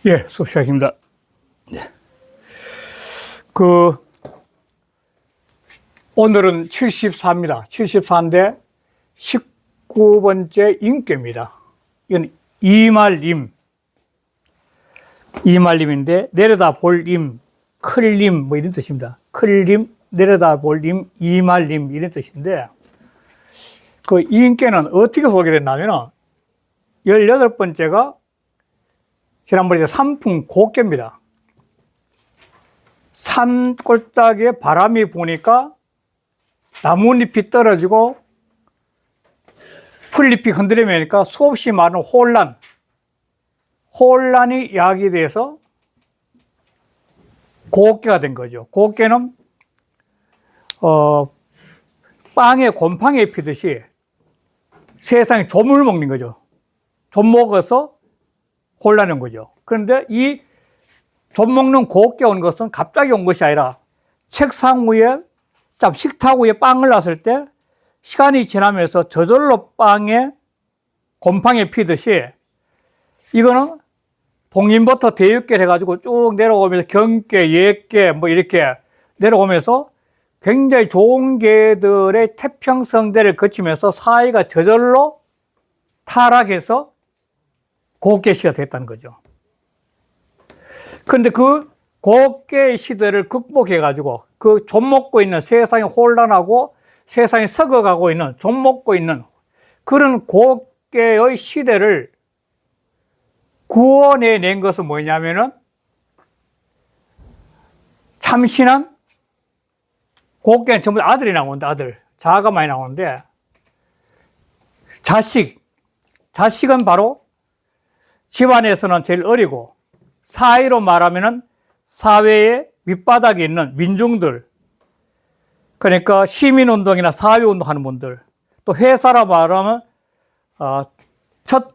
예, 수업 시작입니다. 오늘은 74입니다. 74인데 19번째 인격입니다. 이건 이말림인데 내려다 볼 임, 클림 뭐 이런 뜻입니다. 클림, 내려다 볼 임, 이말림 이런 뜻인데 그 인격은 어떻게 소개됐냐면 18번째가 지난번에 삼풍 곡개입니다. 산 꼴짝에 바람이 부니까 나뭇잎이 떨어지고 풀잎이 흔들리니까 수없이 많은 혼란이 야기돼서 곡개가 된 거죠. 곡개는 빵에 곰팡이 피듯이 세상에 좀을 먹는 거죠. 좀 먹어서 혼란한 거죠. 그런데 이 좀 먹는 곡개 온 것은 갑자기 온 것이 아니라 책상 위에, 식탁 위에 빵을 놨을 때 시간이 지나면서 저절로 빵에 곰팡이 피듯이 이거는 봉인부터 대육계 해가지고 쭉 내려오면서 경계, 예계 뭐 이렇게 내려오면서 굉장히 좋은 개들의 태평성대를 거치면서 사회가 저절로 타락해서 곡개시가 됐다는 거죠. 그런데 그 곡개 시대를 극복해가지고 그 좀 먹고 있는 세상이 혼란하고 세상이 썩어가고 있는 좀 먹고 있는 그런 곡개의 시대를 구원해낸 것은 뭐냐면은 참신한 곡개는 전부 아들이 나오는데 자아가 많이 나오는데 자식은 바로 집안에서는 제일 어리고 사회로 말하면은 사회의 밑바닥에 있는 민중들, 그러니까 시민운동이나 사회운동 하는 분들, 또 회사라 말하면 첫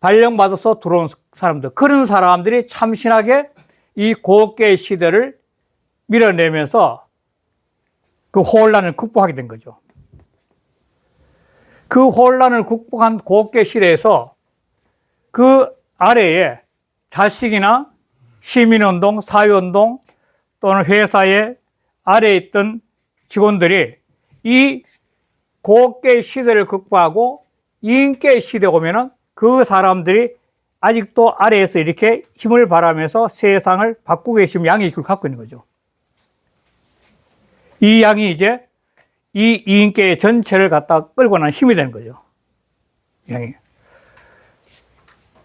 발령받아서 들어온 사람들, 그런 사람들이 참신하게 이 곡개의 시대를 밀어내면서 그 혼란을 극복하게 된 거죠. 그 혼란을 극복한 곡개 시대에서 그 아래에 자식이나 시민운동, 사회운동 또는 회사의 아래에 있던 직원들이 이 곡개 시대를 극복하고 인계 시대에 오면은 그 사람들이 아직도 아래에서 이렇게 힘을 발하면서 세상을 바꾸고 계시면 양의 기술을 갖고 있는 거죠. 이 양이 이제 이 인계 전체를 갖다 끌고 나는 힘이 되는 거죠. 양이.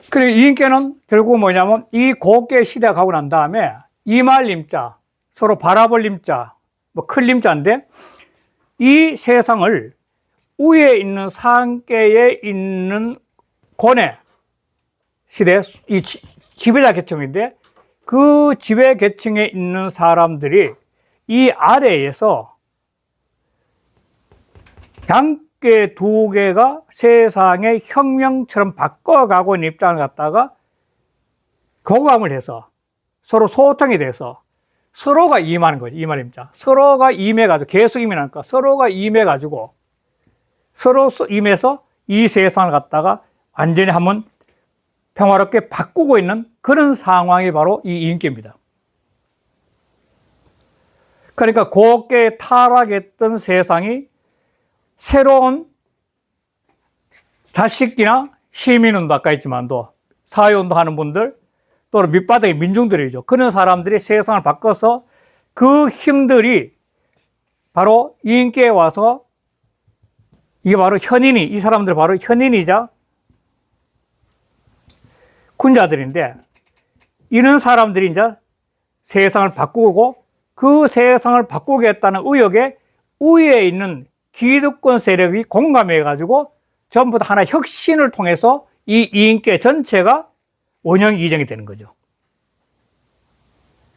그리고 이 인격은 결국 뭐냐면 이 곡개 시대가 가고 난 다음에 이말림자, 서로 바라볼 림자, 뭐 클림자인데 이 세상을 위에 있는 상계에 있는 고뇌 시대, 이 지배자 계층인데 그 지배 계층에 있는 사람들이 이 아래에서 양계 두 개가 세상의 혁명처럼 바꿔가고 있는 입장을 갖다가 교감을 해서 서로 소통이 돼서 서로가 임하는 거죠. 임하림자. 서로가 임해가지고, 계속 임하니까 서로가 임해가지고 서로 임해서 이 세상을 갖다가 완전히 한번 평화롭게 바꾸고 있는 그런 상황이 바로 이 인격입니다. 그러니까 곱게 타락했던 세상이 새로운 자식이나 시민운동 아까 있지만도 사회운동 하는 분들 또는 밑바닥의 민중들이죠. 그런 사람들이 세상을 바꿔서 그 힘들이 바로 인계에 와서 이게 바로 현인이, 이 사람들 바로 현인이자 군자들인데 이런 사람들이 이제 세상을 바꾸고 그 세상을 바꾸겠다는 의욕에 위에 있는 기득권 세력이 공감해가지고 전부 다 하나의 혁신을 통해서 이 인계 전체가 원형 이정이 되는 거죠.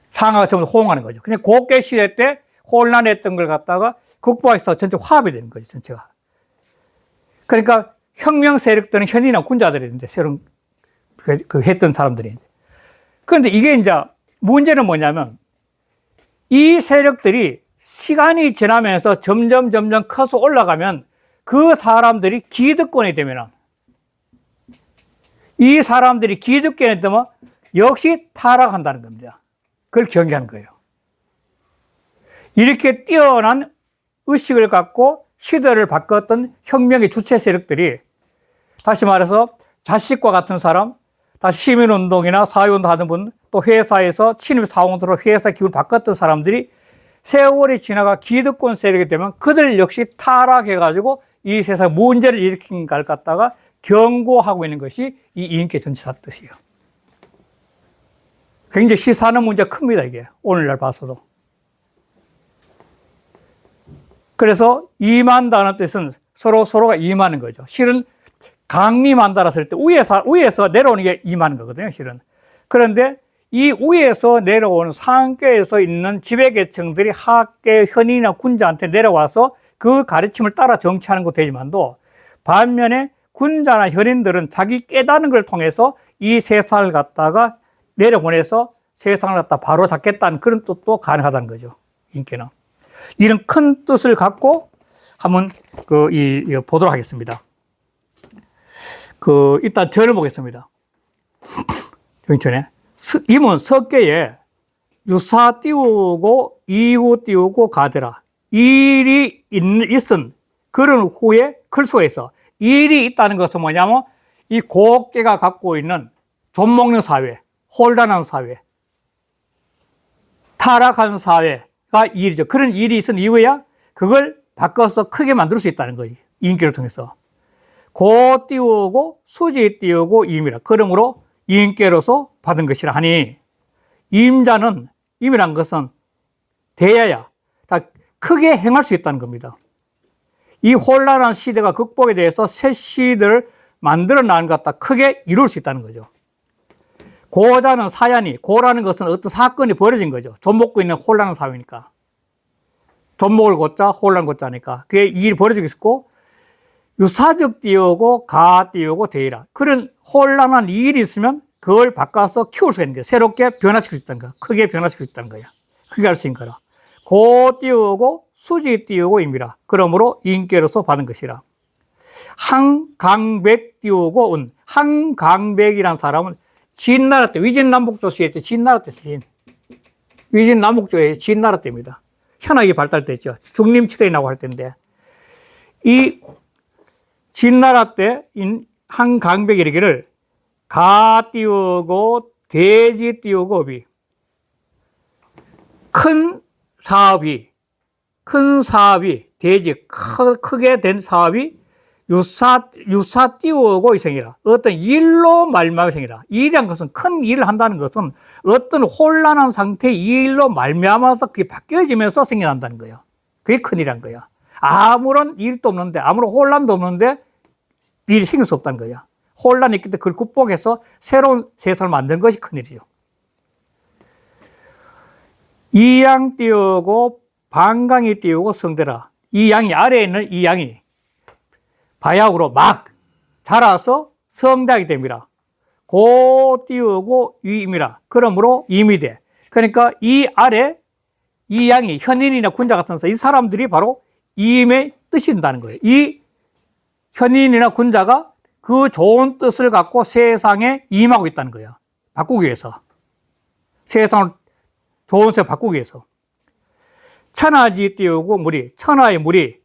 상하가 전부 호응하는 거죠. 그냥 곡개 시대 때 혼란했던 걸 갖다가 극복해서 전체 화합이 되는 거죠, 전체가. 그러니까 혁명 세력들은 현인이나 군자들인데, 새로운 했던 사람들이. 그런데 이게 이제 문제는 뭐냐면 이 세력들이 시간이 지나면서 점점 커서 올라가면 그 사람들이 기득권이 되면 이 사람들이 기득권이 되면 역시 타락한다는 겁니다. 그걸 경계하는 거예요. 이렇게 뛰어난 의식을 갖고 시대를 바꿨던 혁명의 주체 세력들이, 다시 말해서 자식과 같은 사람, 다시 시민운동이나 사회운동 하는 분, 또 회사에서 친입사원으로 회사 기운을 바꿨던 사람들이 세월이 지나가 기득권 세력이 되면 그들 역시 타락해가지고 이 세상 문제를 일으킨 걸 갖다가 경고하고 있는 것이 이 이인계 전체사 뜻이에요. 굉장히 시사하는 문제가 큽니다, 이게. 오늘날 봐서도. 그래서 임한다는 뜻은 서로가 임하는 거죠. 실은 강림한다라 쓸 때 위에서 내려오는 게 임하는 거거든요, 실은. 그런데 이 위에서 내려오는 상계에서 있는 지배계층들이 하계, 현인이나 군자한테 내려와서 그 가르침을 따라 정치하는 것도 되지만도, 반면에 군자나 현인들은 자기 깨닫는 걸 통해서 이 세상을 갖다가 내려보내서 세상을 갖다 바로 잡겠다는 그런 뜻도 가능하다는 거죠, 인께는. 이런 큰 뜻을 갖고 한번 보도록 하겠습니다. 일단 절을 보겠습니다. 정천에. 임은 석계에 유사 띄우고 이후 띄우고 가더라. 일이 있은 그런 후에 클 수가 있어. 일이 있다는 것은 뭐냐면 이 고계가 갖고 있는 좀 먹는 사회, 혼란한 사회, 타락한 사회가 일이죠. 그런 일이 있은 이후에야 그걸 바꿔서 크게 만들 수 있다는 거예요. 인기를 통해서. 고 띄우고 수지 띄우고 임이라. 그러므로 인계로서 받은 것이라 하니, 임자는, 임이란 것은 대야야, 다 크게 행할 수 있다는 겁니다. 이 혼란한 시대가 극복에 대해서 새 시대를 만들어 나가는 것 같다 크게 이룰 수 있다는 거죠. 고자는 사야니, 고라는 것은 어떤 사건이 벌어진 거죠. 좀 먹고 있는 혼란한 사회니까. 좀 먹을 고자, 혼란 고자니까. 그게 일이 벌어지고 있었고, 유사적 띄우고 가 띄우고 대이라. 그런 혼란한 일이 있으면 그걸 바꿔서 키울 수 있는 거예요. 새롭게 변화시킬 수 있다는 거야. 크게 변화시킬 수 있다는 거야. 크게 할 수 있는 거라. 고 띄우고 수지 띄우고 임이라. 그러므로 인계로서 받은 것이라. 한강백 띄우고 운. 한강백이란 사람은 진나라 때, 위진남북조시에 진나라 때 쓰인. 위진남북조의 진나라 때입니다. 현학이 발달됐죠. 중림치대이라고 할 때인데, 이 진나라 때 한강백이 이르기를 가 띄우고 대지 띄우고 업이, 큰 사업이 대지 크게 된 사업이 유사 띄우고 이생이라. 어떤 일로 말미암아 생이라. 일이란 것은, 큰 일을 한다는 것은 어떤 혼란한 상태의 일로 말미암아서 그게 바뀌어지면서 생겨난다는 거예요. 그게 큰 일이란 거야. 아무런 일도 없는데, 아무런 혼란도 없는데 일이 생길 수 없다는 거야. 혼란이 있기 때문에 그걸 극복해서 새로운 세상을 만드는 것이 큰일이죠. 이 양 띄우고 반강이 띄우고 성대라. 이 양이, 아래에 있는 이 양이 바약으로 막 자라서 성대하게 됩니다. 고 띄우고 임이라. 그러므로 임이 돼. 그러니까 이 아래 이 양이 현인이나 군자 같은 이 사람들이 바로 임의 뜻이 된다는 거예요. 이 현인이나 군자가 그 좋은 뜻을 갖고 세상에 임하고 있다는 거예요. 바꾸기 위해서. 세상을 좋은 세상 바꾸기 위해서. 천하지 띄우고 물이, 천하의 물이,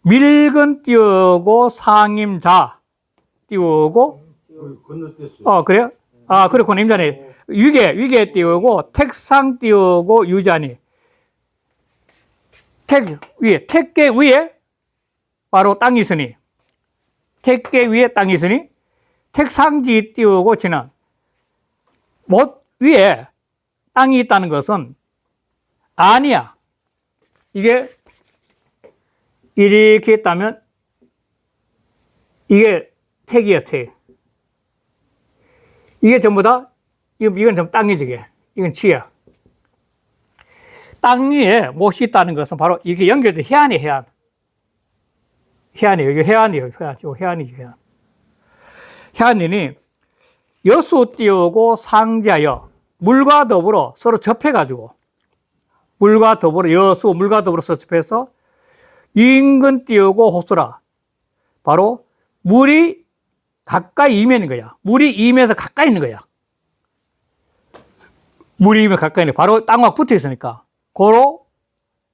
밀근 띄우고 상임자 띄우고, 그래요? 그렇구나. 임자네. 위계 띄우고, 택상 띄우고, 유자니. 택계 위에 바로 땅이 있으니, 택계 위에 땅이 있으니, 택상지 띄우고 지난. 못 위에 땅이 있다는 것은 아니야. 이게 이렇게 했다면 이게 택이야, 택. 이게 전부 다, 이건 전부 땅이지, 이게. 이건 지야. 땅 위에 못이 있다는 것은 바로 이렇게 연결된 해안이 해안. 해안이에요. 이게 해안이에요. 해안이지, 해안. 해안이니 여수 띄우고 상자여. 물과 더불어 서로 접해가지고, 물과 더불어 접해서 인근 띄우고 호수라. 바로 물이 가까이 임하는 거야. 물이 임해서 가까이 있는 거야. 물이 가까이 있는데 바로 땅과 붙어 있으니까 고로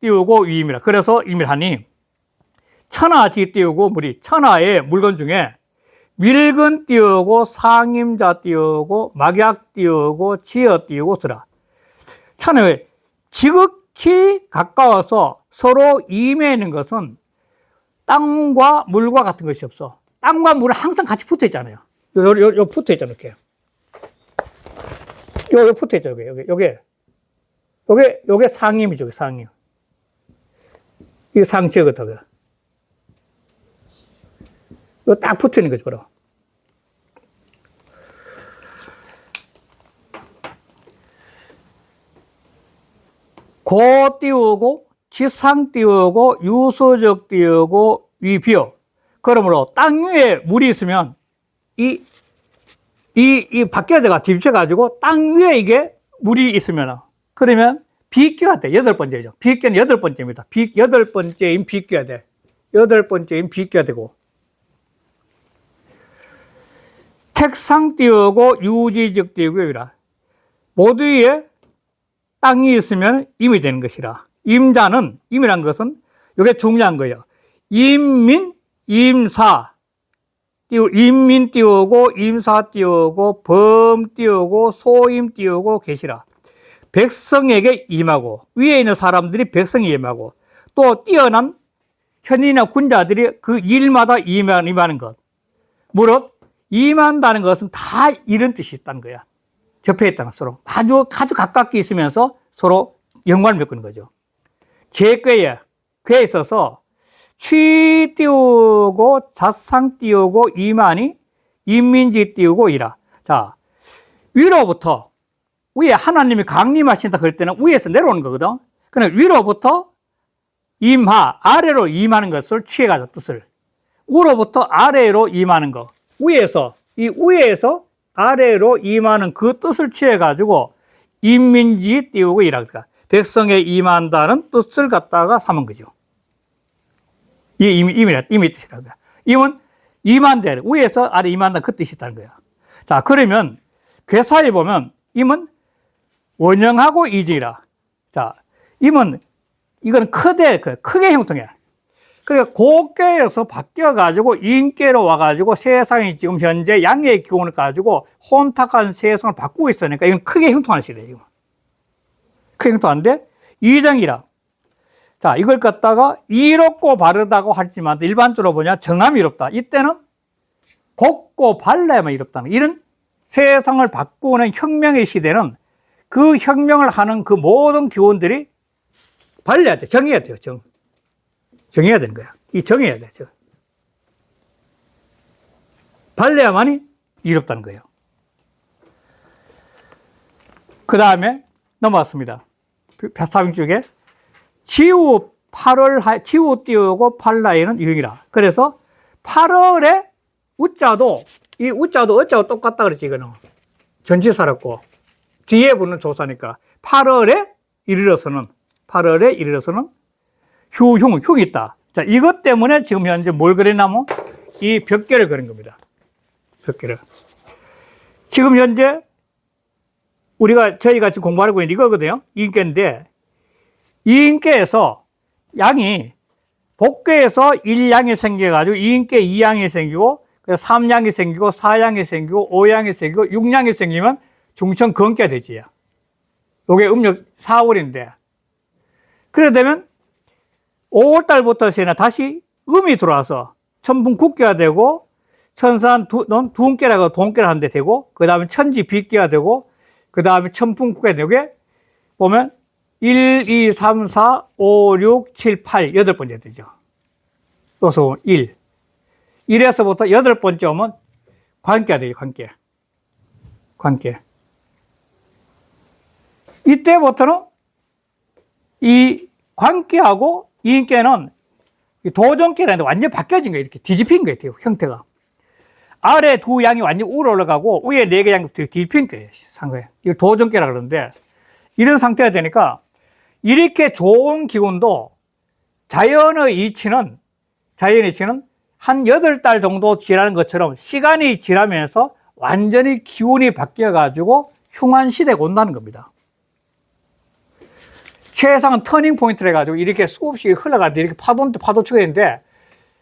띄우고 위임이라. 그래서 임이라니 천하지 띄우고 물이 천하의 물건 중에 밀근 띄우고 상임자 띄우고 막약 띄우고 지어 띄우고 쓰라. 천하에 지극히 가까워서 서로 임해 있는 것은 땅과 물과 같은 것이 없어. 땅과 물은 항상 같이 붙어 있잖아요. 요 붙어 있잖아요. 이렇게. 요 붙어 있잖아요. 요게 상임이죠. 상임. 이게 상체거든. 이거 딱 붙어 있는 거죠. 바로. 고 띄우고 지상 띄우고 유서적 띄우고 위비어. 그러므로 땅 위에 물이 있으면 이 바뀌어져가 뒤집혀가지고 땅 위에 이게 물이 있으면 그러면 비껴야 돼. 8번째죠. 비껴는 8번째입니다. 8번째인 비껴야 돼. 8번째인 비껴야 되고. 택상 띄우고 유지적 띄우고이라. 모두에 땅이 있으면 임이 되는 것이라. 임자는, 임이란 것은 이게 중요한 거예요. 임민, 임사, 임민 띄우고, 임사 띄우고, 범 띄우고, 소임 띄우고 계시라. 백성에게 임하고, 위에 있는 사람들이 백성에 임하고, 또 뛰어난 현인이나 군자들이 그 일마다 임하는 것. 무릇, 임한다는 것은 다 이런 뜻이 있다는 거야. 접해 있다는 서로. 아주 가깝게 있으면서 서로 연관을 맺는 거죠. 제꾀에, 꾀에 있어서 취 띄우고 자상 띄우고 임하니 임민지 띄우고 이라. 자, 위로부터 위에 하나님이 강림하신다 그럴 때는 위에서 내려오는 거거든. 그러나 위로부터 임하, 아래로 임하는 것을 취해가지고 뜻을. 위로부터 아래로 임하는 거. 위에서 아래로 임하는 그 뜻을 취해가지고 임민지 띄우고 이라니까. 백성에 임한다는 뜻을 갖다가 삼은 거죠. 이 임의 뜻이라는 거야. 임은 임한대, 위에서 아래 임한다 그 뜻이 있다는 거야. 자, 그러면 괴사에 보면 임은 원형하고 이지라. 자, 임은 이건 크게 형통해. 그러니까 고께에서 바뀌어가지고 인께로 와가지고 세상이 지금 현재 양의 기운을 가지고 혼탁한 세상을 바꾸고 있으니까 이건 크게 형통하는 시대예요. 크게 형통하는데 이정이라. 자, 이걸 갖다가 이롭고 바르다고 하지만 일반적으로 보냐 정함이 이롭다. 이때는 곱고 발라야만 이롭다는 이런 세상을 바꾸는 혁명의 시대는 그 혁명을 하는 그 모든 기운들이 발려야 돼. 정해야 돼요. 정해야 되는 거야. 정해야 돼. 발려야만이 이롭다는 거예요. 그 다음에 넘어왔습니다. 4빙 지우 띄우고 팔라에는 유형이라. 그래서 8월에 우자도 어자도 똑같다 그랬지, 이거는. 전치사였고, 뒤에 붙는 조사니까. 8월에 이르러서는 흉이 있다. 자, 이것 때문에 지금 현재 뭘 그랬냐면, 이 벽계를 그린 겁니다. 벽계를. 지금 현재, 저희가 지금 공부하고 있는 이거거든요. 인계인데, 이 인계에서 양이 복계에서 1양이 생겨가지고 2인계 2양이 생기고 3양이 생기고 4양이 생기고 5양이 생기고 6양이 생기면 중천 건계가 되지. 이게 음력 4월인데 그래 되면 5월달부터 다시 음이 들어와서 천풍 국계가 되고 천산 두운계라고 동계를 하는데 되고 그 다음에 천지 비계가 되고 그 다음에 천풍 국계가 되고 보면 1, 2, 3, 4, 5, 6, 7, 8, 8번째 되죠. 그래서 1. 1에서부터 8번째 오면 관계가 되죠, 관계. 이때부터는 이 관계하고 이인계는 도전계라는데 완전히 바뀌어진 거예요. 이렇게 뒤집힌 거예요, 형태가. 아래 두 양이 완전히 우러 올라가고 위에 4개 양이 뒤집힌 거예요, 상거예요. 이걸 도전계라 그러는데 이런 상태가 되니까 이렇게 좋은 기운도 자연의 이치는 한 8달 정도 지나는 것처럼 시간이 지나면서 완전히 기운이 바뀌어가지고 흉한 시대가 온다는 겁니다. 세상은 터닝 포인트를 해가지고 이렇게 수없이 흘러가는데 이렇게 파도치가 있는데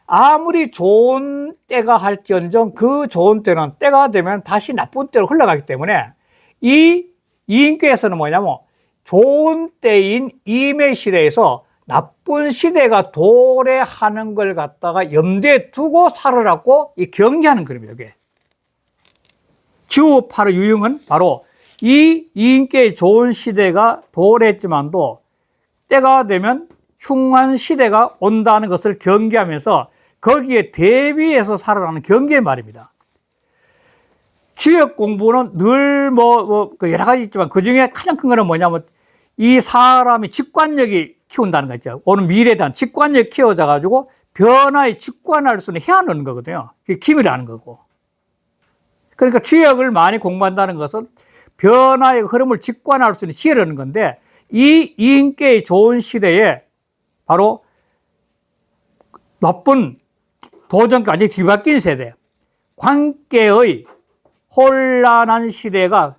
아무리 좋은 때가 할지언정 그 좋은 때는 때가 되면 다시 나쁜 때로 흘러가기 때문에 이 인격에서는 뭐냐면 좋은 때인 임의 시대에서 나쁜 시대가 도래하는 걸 갖다가 염두에 두고 살아라고 이 경계하는 그림이에요. 이게. 주파의 유형은 바로 이 인격의 좋은 시대가 도래했지만도 때가 되면 흉한 시대가 온다는 것을 경계하면서 거기에 대비해서 살아가는 경계의 말입니다. 주역 공부는 늘 여러 가지 있지만 그 중에 가장 큰 거는 뭐냐면 이 사람이 직관력이 키운다는 거 있죠. 오는 미래에 대한 직관력이 키워져 가지고 변화에 직관할 수 있는 해안하는 거거든요. 그게 기밀이라는 거고. 그러니까 주역을 많이 공부한다는 것은 변화의 흐름을 직관할 수 있는 시혜라는 건데 이 인격의 좋은 시대에 바로 나쁜 도전까지 뒤바뀐 세대, 관계의 혼란한 시대가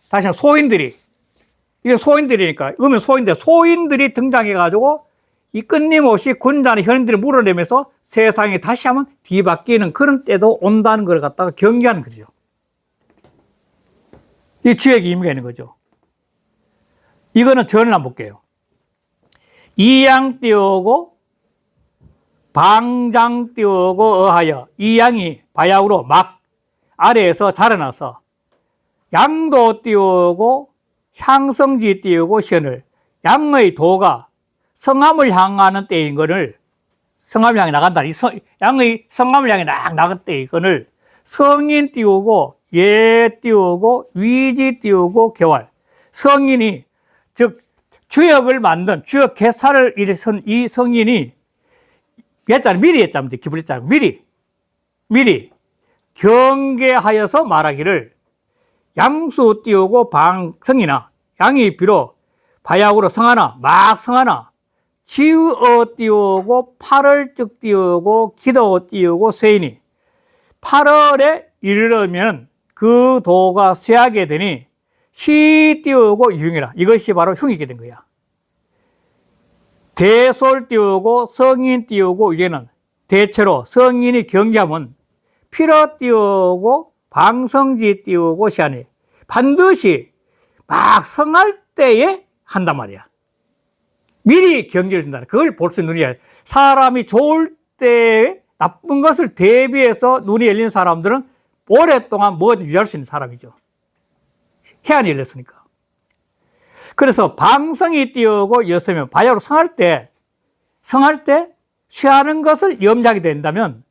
다시 소인들이, 이게 소인들이니까, 그러면 소인들이 등장해가지고 이 끊임없이 군자는 현인들을 물어내면서 세상이 다시 한번 뒤바뀌는 그런 때도 온다는 걸 갖다가 경계하는 거죠. 이 주역의 의미가 있는 거죠. 이거는 전을 한번 볼게요. 이양 띄우고 방장 띄우고 어하여 이양이 바야흐로 막 아래에서 자라나서 양도 띄우고 향성지 띄우고 시연을 양의 도가 성함을 향하는 때인 것을 성함을 향해 나간다. 양의 성함을 향해 나간 때인 것을 성인 띄우고 예 띄우고 위지 띄우고 개활. 성인이 즉 주역을 만든 주역 개사를 일으킨 이 성인이 예자는 미리 했자면 돼. 기불했자면 미리 경계하여서 말하기를 양수 띄우고 방성이나 양이 비로 바야흐로 성하나 막 성하나 지으어 띄우고 8월 띄우고 기도 띄우고 세인이 8월에 이르려면 그 도가 쇠하게 되니 시 띄우고 유흉이라. 이것이 바로 흉이게 된 거야. 대솔 띄우고 성인 띄우고 이게는 대체로 성인이 경계하면 필어 띄우고 방성지 띄우고 시하니 반드시 막 성할 때에 한단 말이야. 미리 경계를 준다. 그걸 볼 수 있는 눈이야. 사람이 좋을 때 나쁜 것을 대비해서 눈이 열린 사람들은 오랫동안 뭐든 유지할 수 있는 사람이죠. 해안이 열렸으니까. 그래서 방성이 띄우고 여서면 바야흐로 성할 때 취하는 것을 염려하게 된다면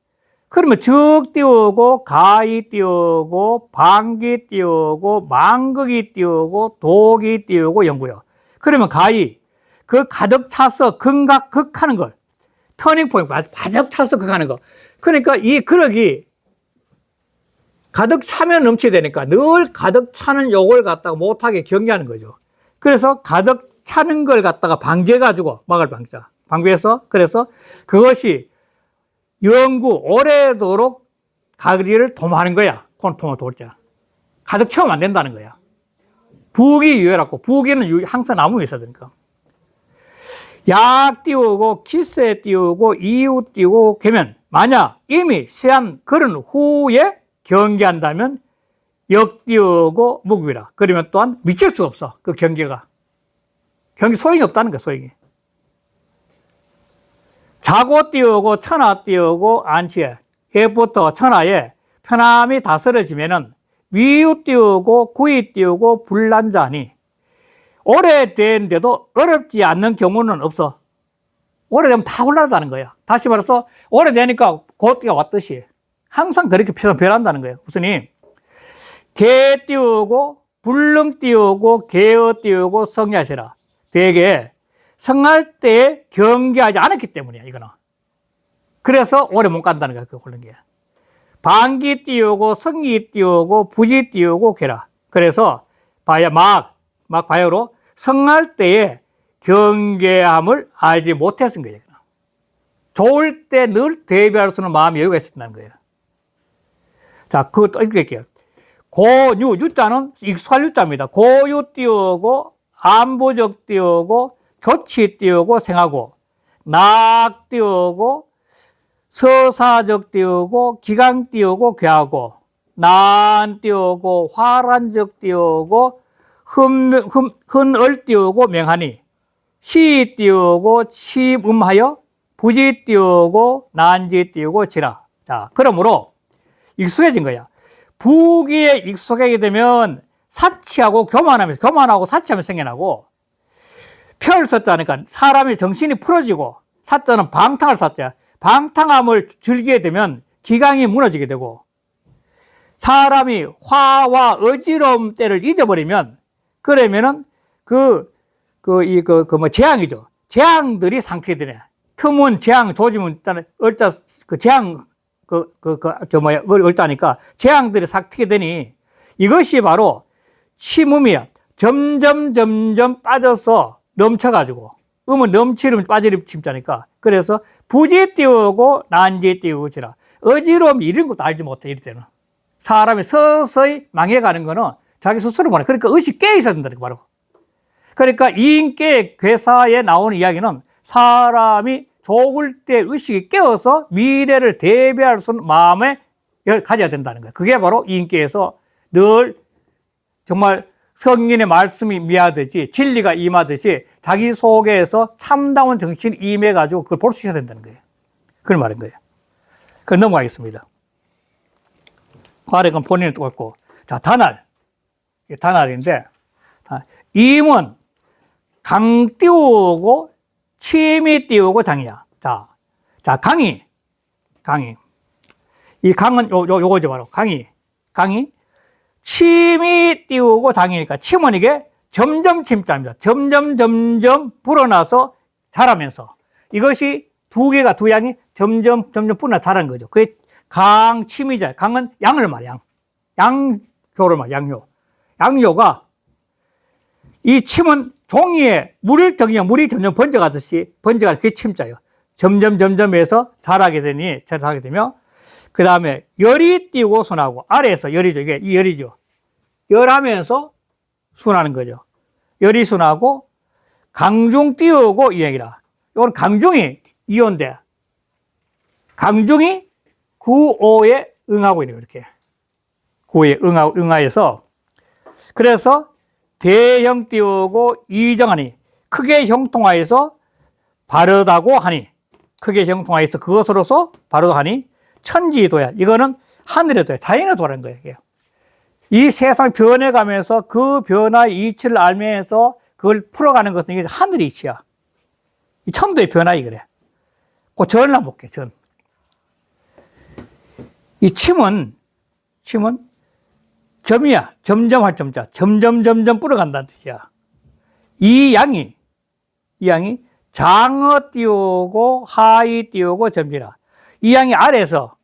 그러면 즉 띄우고 가이 띄우고 방기 띄우고 망극이 띄우고 독이 띄우고 영구요. 그러면 가이 그 가득 차서 극하는 걸 터닝 포인트 가득 차서 극하는 거. 그러니까 이 그릇이 가득 차면 넘치게 되니까 늘 가득 차는 요걸 갖다가 못하게 경계하는 거죠. 그래서 가득 차는 걸 갖다가 방지해가지고 막을 방비해서 그래서 그것이 영구 오래도록 가리를 도모하는 거야. 콘통을 돌자. 가득 채우면 안 된다는 거야. 부기 유해라고. 부기는 항상 나무에 있어야 되니까. 약 띄우고 기세 띄우고 이유 띄우고 개면 만약 이미 세한 그런 후에 경계한다면 역 띄우고 무급이라. 그러면 또한 미칠 수 없어. 그 경계 소용이 없다는 거야. 소용이. 자고 띄우고 천하 띄우고 안치에 해부터 천하에 편함이 다스려지면은 위유 띄우고 구이 띄우고 불난자니 오래된데도 어렵지 않는 경우는 없어. 오래되면 다 올라가는 거야. 다시 말해서 오래되니까 고때가 왔듯이 항상 그렇게 변한다는 거예요. 무슨이 개 띄우고 불능 띄우고 개어 띄우고 성야시라. 되게 성할 때 경계하지 않았기 때문이야. 이거는. 그래서 오래 못 간다는 거야. 그 홀른 게. 방기 띄우고 성기 띄우고 부지 띄우고 개라. 그래서 막 바야흐로 성할 때에 경계함을 알지 못했은 거예요. 좋을 때 늘 대비할 수 있는 마음의 여유가 있었다는 거예요. 자, 그것도 읽을게요. 유자는 익수할 유자입니다. 고유 띄우고 안부적 띄우고 교치 띄우고 생하고, 낙 띄우고, 서사적 띄우고, 기강 띄우고, 괴하고, 난 띄우고, 화란적 띄우고, 흔을 띄우고, 명하니, 시 띄우고, 치음하여, 부지 띄우고, 난지 띄우고, 지라. 자, 그러므로 익숙해진 거야. 부기에 익숙하게 되면 사치하고 교만하고 사치하면 생겨나고, 표를 썼자니까 사람의 정신이 풀어지고, 사자는 방탕을 샀자. 방탕함을 즐기게 되면 기강이 무너지게 되고, 사람이 화와 어지러움 때를 잊어버리면, 그러면은 재앙이죠. 재앙들이 상쾌해 되네. 틈은 재앙, 조짐은 일단 얼자, 재앙, 얼자니까 재앙들이 상쾌해 되니, 이것이 바로 침음이야. 점점 빠져서 넘쳐가지고, 음은 넘치면 빠지는 침자니까. 그래서 부지 띄우고 난지 띄우고 지라. 어지러움 이런 것도 알지 못해, 이럴 때는. 사람이 서서히 망해가는 거는 자기 스스로 모르네. 그러니까 의식이 깨 있어야 된다, 바로. 그러니까 이인깨 괴사에 나오는 이야기는 사람이 죽을 때 의식이 깨어서 미래를 대비할 수 있는 마음에 가져야 된다는 거예요. 그게 바로 이인깨에서 늘 정말 성인의 말씀이 미하듯이 진리가 임하듯이 자기 속에서 참다운 정신이 임해가지고 그걸 볼 수 있어야 된다는 거예요. 그걸 말인 거예요. 그럼 넘어가겠습니다. 과rek은 본인은 똑같고. 자, 단할. 단할인데, 임은 강 띄우고 침이 띄우고 장이야. 자, 강이. 이 강은 요거죠, 바로. 강이. 침이 띄우고 장이니까 침은 이게 점점 침자입니다. 점점 불어나서 자라면서 이것이 두 양이 점점 불어나 자라는 거죠. 그게 강침이자. 강은 양을 말이야. 양효를 말이야. 양효가 이 침은 종이에 물이 점점 번져가듯이 번져가는 그게 침자예요. 점점해서 자라게 되며, 그 다음에 열이 띄우고 순하고, 아래에서 열이죠. 이게 이 열이죠. 열하면서 순하는 거죠. 열이 순하고, 강중 띄우고 이행이라. 이건 강중이 이온데, 강중이 구오에 응하고 있는 거예요. 이렇게. 구오에 응하여서, 그래서 대형 띄우고 이정하니, 크게 형통하여서 바르다고 하니, 크게 형통하여서 그것으로서 바르다고 하니, 천지도야. 이거는 하늘의 도야. 자연의 도라는 거예요. 이게. 이 세상 변해가면서 그 변화의 이치를 알면서 그걸 풀어가는 것은 이게 하늘의 이치야. 이 천도의 변화이 그래. 그 전을 한번 볼게요. 전. 이 침은 점이야. 점점할 점자. 점점 불어간다는 뜻이야. 이 양이 장어 띄우고 하이 띄우고 점이라. 이 양이 아래에서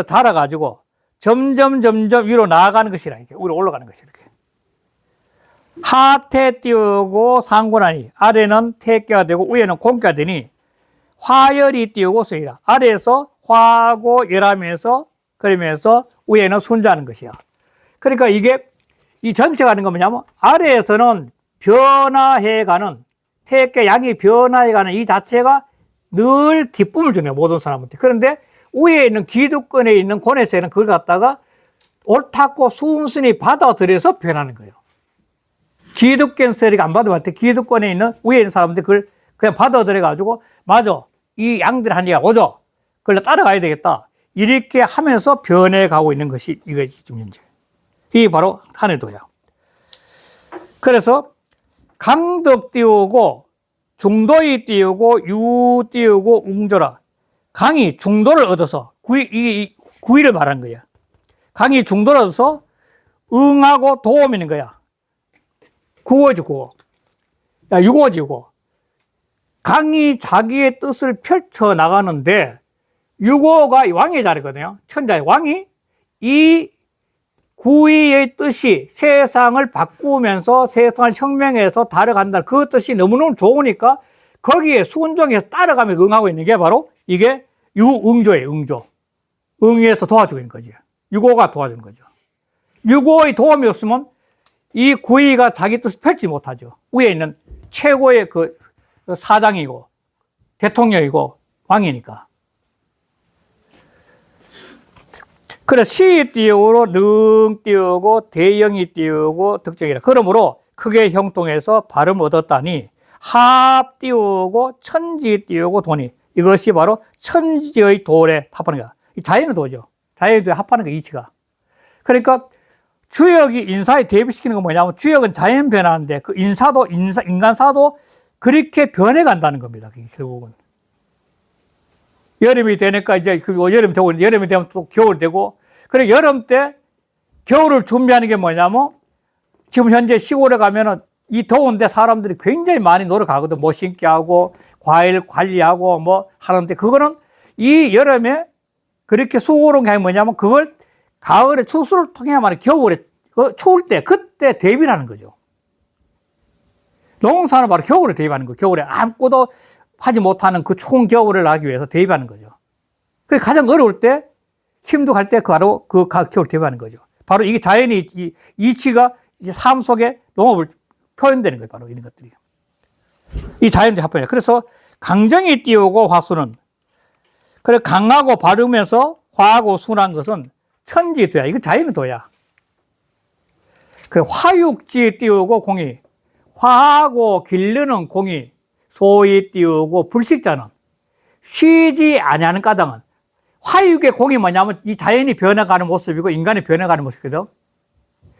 자라가지고 점점 위로 나아가는 것이라. 이렇게 위로 올라가는 것이 이렇게. 하태 띄우고 상고나니, 아래는 태께가 되고 위에는 공께가 되니, 화열이 띄우고 수이라. 아래에서 화고 열하면서, 그러면서 위에는 순자하는 것이야. 그러니까 이게 이 전체가 하는 건 뭐냐면, 아래에서는 변화해가는, 태께 양이 변화해가는 이 자체가 늘 기쁨을 주네요, 모든 사람한테. 그런데 위에 있는 기득권에 있는 권에서는 그걸 갖다가 옳다고 순순히 받아들여서 변하는 거예요. 기득권 세력이 안 받아볼 때 기득권에 있는 위에 있는 사람들 그걸 그냥 받아들여가지고, 맞아, 이 양들이 한 얘기가 오죠. 그걸 따라가야 되겠다. 이렇게 하면서 변해가고 있는 것이 이것이 지금 현재. 이게 바로 하늘도야. 그래서 강덕 띄우고 중도이 띄우고 유 띄우고 웅조라. 강이 중도를 얻어서 구이를 말하는 거야. 강이 중도를 얻어서 응하고 도움이는 거야. 구어지 구어. 야, 유고지 유고. 강이 자기의 뜻을 펼쳐 나가는데 유고가 왕의 자리거든요. 천자의 왕이 이 구이의 뜻이 세상을 바꾸면서 세상을 혁명해서 달아간다. 그 뜻이 너무너무 좋으니까 거기에 순종해서 따라가면서 응하고 있는 게 바로 이게 유응조예요. 응조. 응위에서 도와주고 있는 거지. 유고가 도와주는 거죠. 유고의 도움이 없으면 이 구이가 자기 뜻을 펼치지 못하죠. 위에 있는 최고의 그 사장이고 대통령이고 왕이니까. 그래 시 띄우고 능 띄우고 대영이 띄우고 득정이라. 그러므로 크게 형통해서 발음 얻었다니 합 띄우고 천지 띄우고 도니. 이것이 바로 천지의 도에 합하는 거야. 자연의 도죠. 자연의 도에 합하는 거 이치가. 그러니까 주역이 인사에 대비시키는 건 뭐냐면 주역은 자연 변화인데 그 인간사도 그렇게 변해간다는 겁니다. 결국은. 여름이 되니까 이제 여름이 되고 여름이 되면 또 겨울이 되고 그리고 여름 때 겨울을 준비하는 게 뭐냐면 지금 현재 시골에 가면은 이 더운데 사람들이 굉장히 많이 노력하거든. 못 심게 하고 과일 관리하고 뭐 하는데 그거는 이 여름에 그렇게 수고로운 게 뭐냐면 그걸 가을에 추수를 통해야만 겨울에 추울 때 그때 대비를 하는 거죠. 농사는 바로 겨울에 대비하는 거예요. 겨울에 아무것도 하지 못하는 그 추운 겨울을 하기 위해서 대비하는 거죠. 그 가장 어려울 때 힘도 갈 때 바로 그 겨울 대비하는 거죠. 바로 이게 자연이 이치가 이제 삶 속에 농업을 표현되는 거예요. 바로 이런 것들이. 이 자연의 합판이에요. 그래서 강정이 띄우고 화수는 그래 강하고 바르면서 화하고 순한 것은 천지도야. 이건 자연의 도야. 그 화육지 띄우고 공이 화하고 기르는 공이 소위 띄우고 불식자는 쉬지 아니하는 까닭은 화육의 공이 뭐냐면 이 자연이 변해가는 모습이고 인간이 변해가는 모습이거든.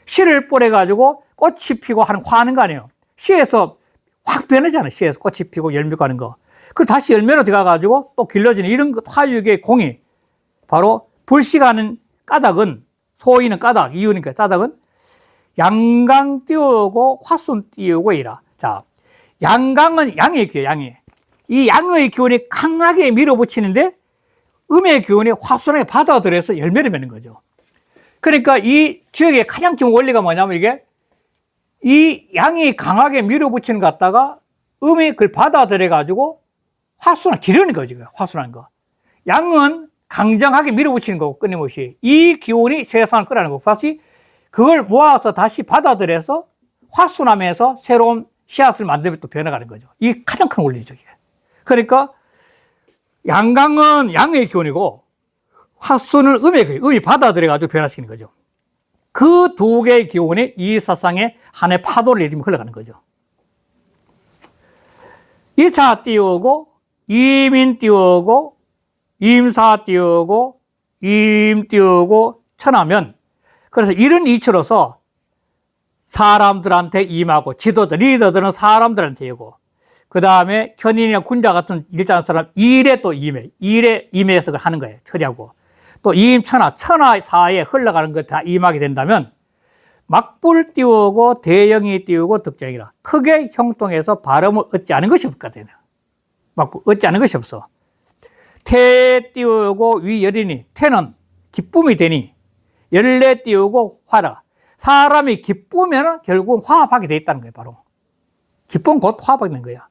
씨를 뿌려가지고 꽃이 피고 화하는 거 아니에요. 씨에서 확 변하잖아요. 씨에서 꽃이 피고 열매가 하는 거. 그리고 다시 열매로 들어가가지고 또 길러지는 이런 화육의 공이 바로 불식하는 까닭은 소위는 까닭, 이유니까 까닭은 양강 띄우고 화순 띄우고 이라. 자, 양강은 양의 기운, 양이. 이 양의 기운이 강하게 밀어붙이는데 음의 기운이 화순하게 받아들여서 열매를 맺는 거죠. 그러니까 이 지역의 가장 기본 원리가 뭐냐면 이게 이 양이 강하게 밀어붙이는 것 같다가 음이 그걸 받아들여가지고 화순을 기르는 거지. 화순한 거. 양은 강정하게 밀어붙이는 거고 끊임없이 이 기운이 세상을 끌어내는 거고 다시 그걸 모아서 다시 받아들여서 화순하면서 새로운 씨앗을 만들면 또 변해가는 거죠. 이 가장 큰 원리죠. 그러니까 양강은 양의 기운이고 화순은 음의 기운, 음이 받아들여가지고 변화시키는 거죠. 그 두 개의 기운이 이 사상의 한해 파도를 일으키며 흘러가는 거죠. 이차 띄우고 이민 띄우고 임사 띄우고 임 띄우고 천하면 그래서 이런 이치로서 사람들한테 임하고 지도자, 리더들은 사람들한테 이고 그 다음에 현인이나 군자 같은 일자는 사람 일에 또 임해. 일에 임해서 그걸 하는 거예요. 처리하고. 또 임천하, 천하 사이에 흘러가는 걸 다 임하게 된다면 막불 띄우고 대영이 띄우고 득정이라 크게 형통해서 발음을 얻지 않은 것이 없거든요. 막불 얻지 않은 것이 없어. 태 띄우고 위열이니 태는 기쁨이 되니 열내 띄우고 화라. 사람이 기쁘면 결국 화합하게 돼 있다는 거예요. 바로 기쁨 곧 화합하게 되는 거야.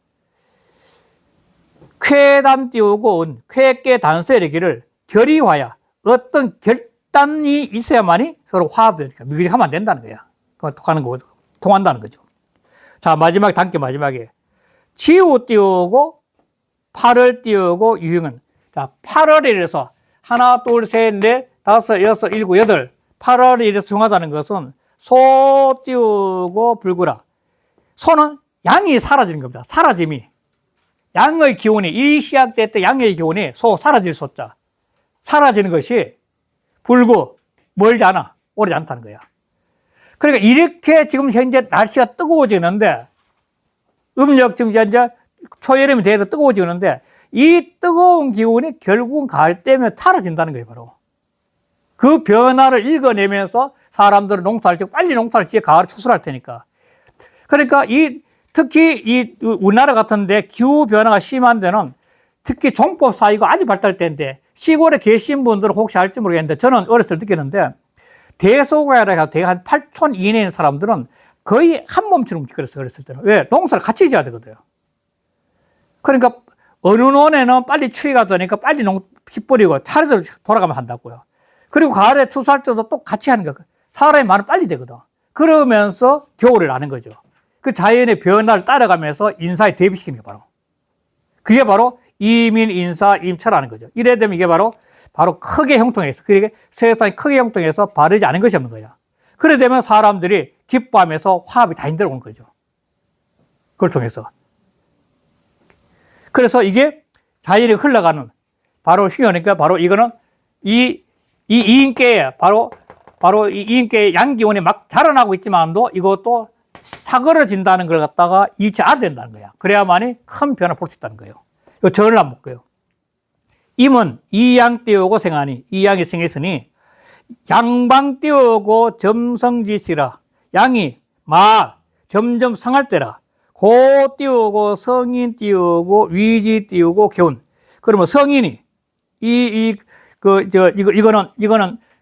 쾌단 띄우고 은 쾌께 단서의 이르기를 결의화야. 어떤 결단이 있어야만이 서로 화합되니까 미국하면 안 된다는 거야. 통하는 거 통한다는 거죠. 자 마지막 단계 마지막에 지우 띄우고 8을 띄우고 유형은 자 8월에 이래서 하나 둘 셋 넷 다섯 여섯 일곱 여덟 8월에 이래서 중하다는 것은 소 띄우고 불구라. 소는 양이 사라지는 겁니다. 사라짐이 양의 기운이 이 시작될 때 양의 기운이 소 사라질 소자 사라지는 것이 불구 멀지 않아 오래지 않다는 거야. 그러니까 이렇게 지금 현재 날씨가 뜨거워지는데 음력 지금 현재 초여름이 돼서 뜨거워지는데 이 뜨거운 기운이 결국은 가을 때면 사라진다는 거예요. 바로 그 변화를 읽어내면서 사람들은 농사를 짓고 빨리 농사를 지어 가을에 추수할 테니까. 그러니까 특히 우리나라 같은데 기후 변화가 심한 데는 특히 종법 사회가 아주 발달될 때인데 시골에 계신 분들은 혹시 알지 모르겠는데 저는 어렸을 때 느꼈는데 대소가라 대가 한 8촌 이내에 있는 사람들은 거의 한 몸처럼 그랬어요. 어렸을 때는. 왜? 농사를 같이 지어야 되거든요. 그러니까 어느 논에는 빨리 추위가 되니까 빨리 씨 뿌리고 차례대로 돌아가면 한다고요. 그리고 가을에 추수할 때도 또 같이 하는 거예요. 사람이 많으면 빨리 되거든. 그러면서 겨울을 나는 거죠. 그 자연의 변화를 따라가면서 인사에 대비시키는 게 바로 그게 바로 이민, 인사, 임차라는 거죠. 이래 되면 이게 바로 크게 형통해서, 그게 세상이 크게 형통해서 바르지 않은 것이 없는 거야. 그래 되면 사람들이 기뻐하면서 화합이 다 힘들어 오는 거죠. 그걸 통해서. 그래서 이게 자연이 흘러가는 바로 휘어니까 바로 이거는 이 이인계에 바로 이 이인계의 양기운이 막 자라나고 있지만도 이것도 사그러진다는 걸 갖다가 잊지 않아야 된다는 거야. 그래야만이 큰 변화를 볼 수 있다는 거예요. 이 절을 한번 볼게요. 임은 이양 띄우고 생하니, 이양이 생했으니 양방 띄우고 점성지시라. 양이 막 점점 성할 때라. 고 띄우고 성인 띄우고 위지 띄우고 교훈. 그러면 성인이 이거는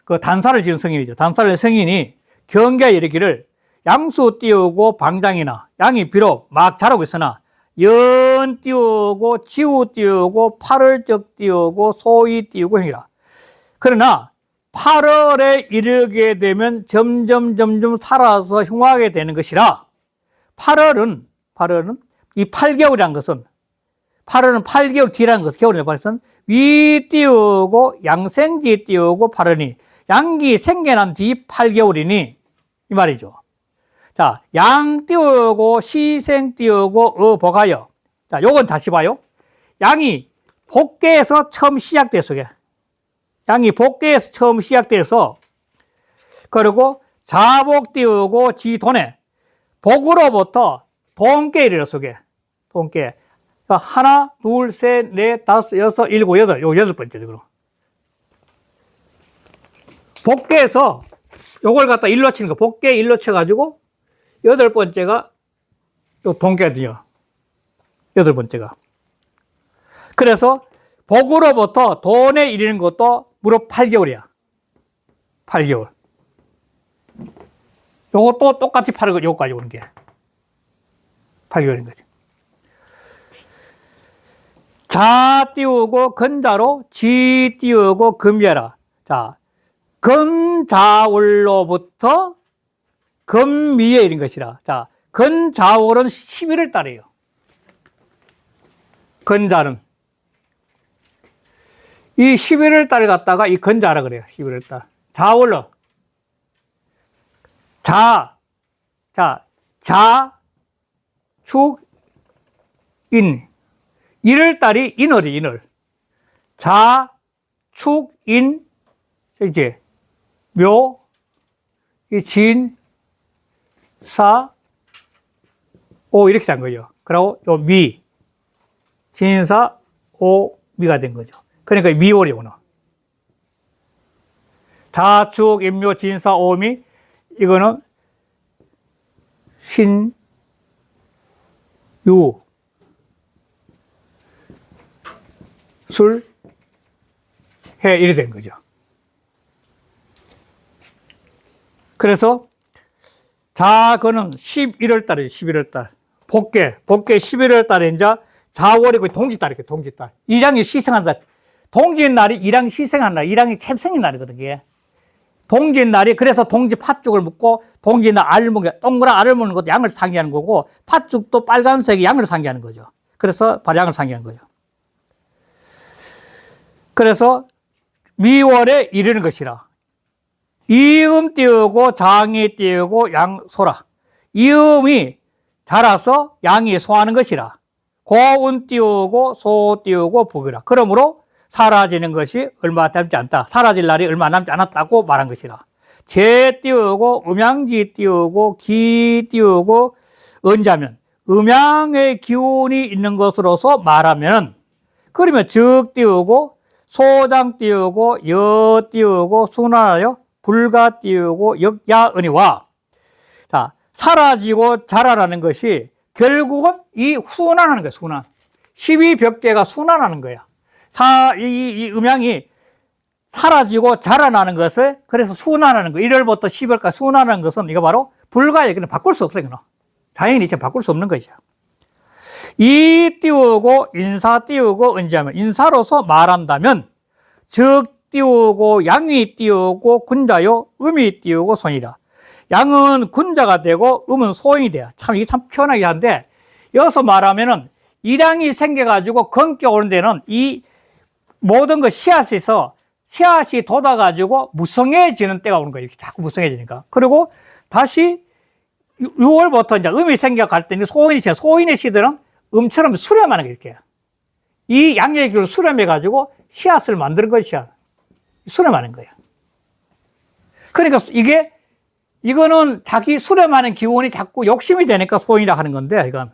그 단사를 지은 성인이죠. 단사를 성인이 경계에 이르기를 양수 띄우고 방장이나 양이 비록 막 자라고 있으나 연 띄우고 지우 띄우고 8월적 띄우고 소위 띄우고 행이라. 그러나 8월에 이르게 되면 점점 살아서 흉하게 되는 것이라. 8월은 이 8개월이라는 것은 8월은 8개월 뒤라는 것은 겨울에 발선 위 띄우고 양생지 띄우고 8월이니 양기 생겨난 뒤 8개월이니 이 말이죠. 자, 양 띄우고 시생 띄우고 복하여. 자, 요건 다시 봐요. 양이 복계에서 처음 시작돼서 양이 복계에서 처음 시작돼서 그리고 자복 띄우고 지돈에 복으로부터 돈께 이르러 속에 돈께. 그러니까 하나, 둘, 셋, 넷, 다섯, 여섯, 일곱, 여덟. 요 여덟 번째죠, 그럼. 복계에서 요걸 갖다 일로 치는 거. 복계 일로 쳐가지고 여덟 번째가 요 돈께거든요. 여덟 번째가. 그래서 복으로부터 돈에 이르는 것도 무려 8개월이야. 8개월. 요것도 똑같이 8개월, 요거까지 오는 게 8개월인 거지. 자 띄우고 건자로 지 띄우고 금여라. 자, 건자월로부터 금미에 이른 것이라. 자, 건자월은 11월 달이에요. 건자는. 이 11월 달 갖다가 이 건자라 그래요. 11월 달. 자월로. 축, 인. 1월 달이 인월이 인월. 자, 축, 인, 이제, 묘, 진, 사, 오, 이렇게 된 거죠. 그리고 요 미, 진사, 오, 미가 된 거죠. 그러니까 미월이 오늘. 자, 축, 인묘, 진사, 오미, 이거는 신, 유, 술, 해, 이래 된 거죠. 그래서, 자거는 11월 달이에요, 11월 달. 복계 11월 달에 이제 자월이고 동지달이에요, 동지달. 일양이 시생한다. 동지날이 일양이 시생한 날, 일양이 챔생인 날이거든요. 동지날이, 그래서 동지 팥죽을 먹고, 동지날 알을 먹는, 동그란 알을 먹는 것도 양을 상기하는 거고, 팥죽도 빨간색이 양을 상기하는 거죠. 그래서 바로 양을 상기하는 거죠. 그래서 미월에 이르는 것이라. 이음 띄우고 장이 띄우고 양소라. 이음이 자라서 양이 소하는 것이라. 고운 띄우고 소 띄우고 복이라. 그러므로 사라지는 것이 얼마 남지 않다. 사라질 날이 얼마 남지 않았다고 말한 것이라. 재 띄우고 음양지 띄우고 기 띄우고 언자면 음양의 기운이 있는 것으로서 말하면, 그러면 즉 띄우고 소장 띄우고 여 띄우고 순환하여 불가 띄우고 역야은이와. 자, 사라지고 자라라는 것이 결국은 이 순환하는 거야, 순환. 12벽계가 순환하는 거야. 이 음양이 사라지고 자라나는 것을, 그래서 순환하는 거. 1월부터 10월까지 순환하는 것은 이거 바로 불가에, 그냥 바꿀 수 없어요, 이거는. 자연이 지금 바꿀 수 없는 거죠. 이 띄우고 인사 띄우고 언제하면, 인사로서 말한다면 즉 띄우고 양이 띄우고 군자요 음이 띄우고 손이라. 양은 군자가 되고 음은 소인이 돼요. 참 이게 참 편하게 한데, 여기서 말하면은 이량이 생겨가지고 검게 오는 데는 이 모든 거 씨앗에서 씨앗이 돋아가지고 무성해지는 때가 오는 거예요. 이렇게 자꾸 무성해지니까. 그리고 다시 6월부터 이제 음이 생겨갈 때 소인의 씨들은 음처럼 수렴하는 게 이렇게. 이 양력의 기운을 수렴해가지고 씨앗을 만드는 것이 씨앗. 수렴하는 거예요. 그러니까 이거는 자기 수렴하는 기운이 자꾸 욕심이 되니까 소인이라 하는 건데, 이건.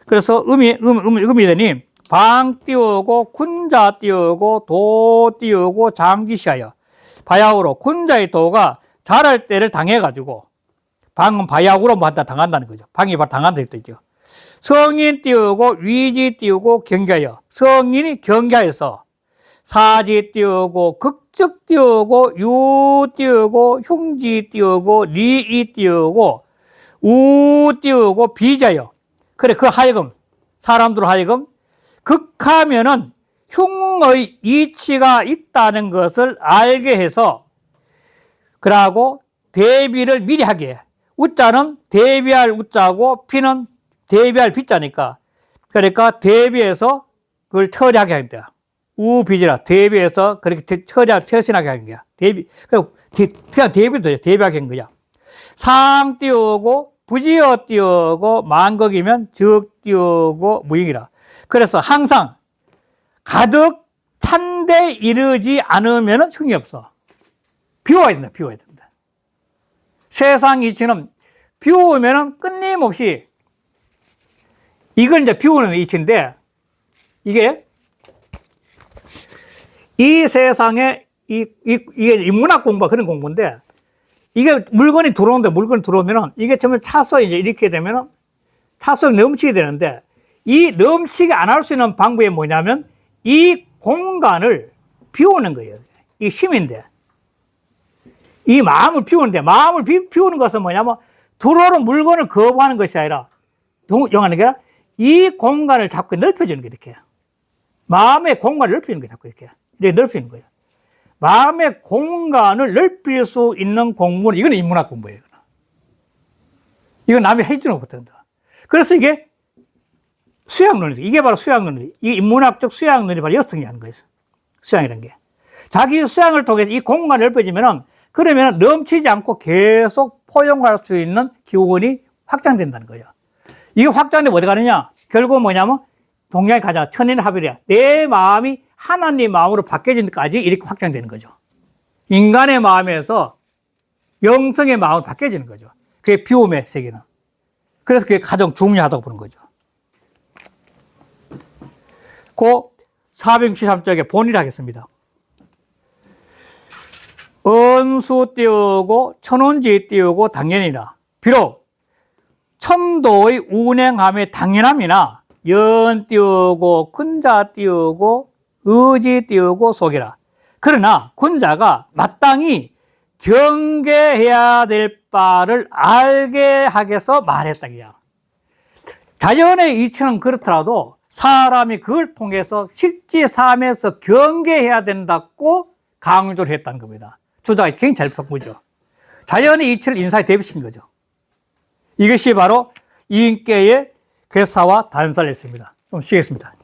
그래서 음이 되니, 방 띄우고, 군자 띄우고, 도 띄우고, 장지시하여. 바야흐로, 군자의 도가 자랄 때를 당해가지고, 방은 바야흐로 뭐 한다 당한다는 거죠. 방이 바로 당한다는 뜻도 있죠. 성인 띄우고, 위지 띄우고, 경계하여. 성인이 경계하여서, 사지 띄우고, 극적 띄우고, 유 띄우고, 흉지 띄우고, 리이 띄우고, 우 띄우고, 비자여. 그래, 그 하여금, 사람들 하여금, 극하면은 흉의 이치가 있다는 것을 알게 해서, 그러고 대비를 미리 하게 해. 우자는 대비할 우자고, 피는 대비할 비자니까. 그러니까 대비해서 그걸 처리하게 합니다. 우비지라 대비해서 그렇게 처신하게 하는 거야. 그냥 대비도 대비하게 한 거야. 상 띄우고 부지어 띄우고 만극이면 즉 띄우고 무익이라. 그래서 항상 가득 찬데 이르지 않으면 흉이 없어. 비워야 된다. 비워야 된다. 세상 이치는 비우면 끊임없이 이걸 이제 비우는 이치인데 이게 이 세상에 이게 인문학 공부가 그런 공부인데 이게 물건이 들어오면은 이게 정말 차서 이제 이렇게 되면은 차서 넘치게 되는데 이 넘치게 안 할 수 있는 방법이 뭐냐면 이 공간을 비우는 거예요. 이 심인데 이 마음을 비우는데 마음을 비우는 것은 뭐냐면 들어오는 물건을 거부하는 것이 아니라 영하는 게 이 공간을 자꾸 넓혀주는 게 이렇게 마음의 공간을 넓히는 게 자꾸 이렇게 넓히는 거예요. 마음의 공간을 넓힐 수 있는 공부는 이건 인문학 공부예요. 이건 남이 해주는 것보다. 그래서 이게 수양론이 이게 바로 수양론이 이 인문학적 수양론이 바로 여성이 하는 거예요. 수양이라는 게 자기 수양을 통해서 이 공간을 넓혀지면은 그러면 넘치지 않고 계속 포용할 수 있는 기운이 확장된다는 거예요. 이게 확장되면 어디 가느냐? 결국 뭐냐면 동양에 가자 천인합일이야. 내 마음이 하나님 마음으로 바뀌어지는 데까지 이렇게 확장되는 거죠. 인간의 마음에서 영성의 마음으로 바뀌어지는 거죠. 그게 비움의 세계는. 그래서 그게 가장 중요하다고 보는 거죠. 그 463쪽에 본의를 하겠습니다. 언수 띄우고 천운지 띄우고 당연이나 비록 천도의 운행함의 당연함이나 연 띄우고 군자 띄우고 의지 띄우고 속이라. 그러나 군자가 마땅히 경계해야 될 바를 알게 하게서 말했다. 자연의 이치는 그렇더라도 사람이 그걸 통해서 실제 삶에서 경계해야 된다고 강조를 했다는 겁니다. 주자가 굉장히 잘 바꾸죠. 자연의 이치를 인사에 대비시킨 거죠. 이것이 바로 이인계의 괴사와 단살했습니다. 좀 쉬겠습니다.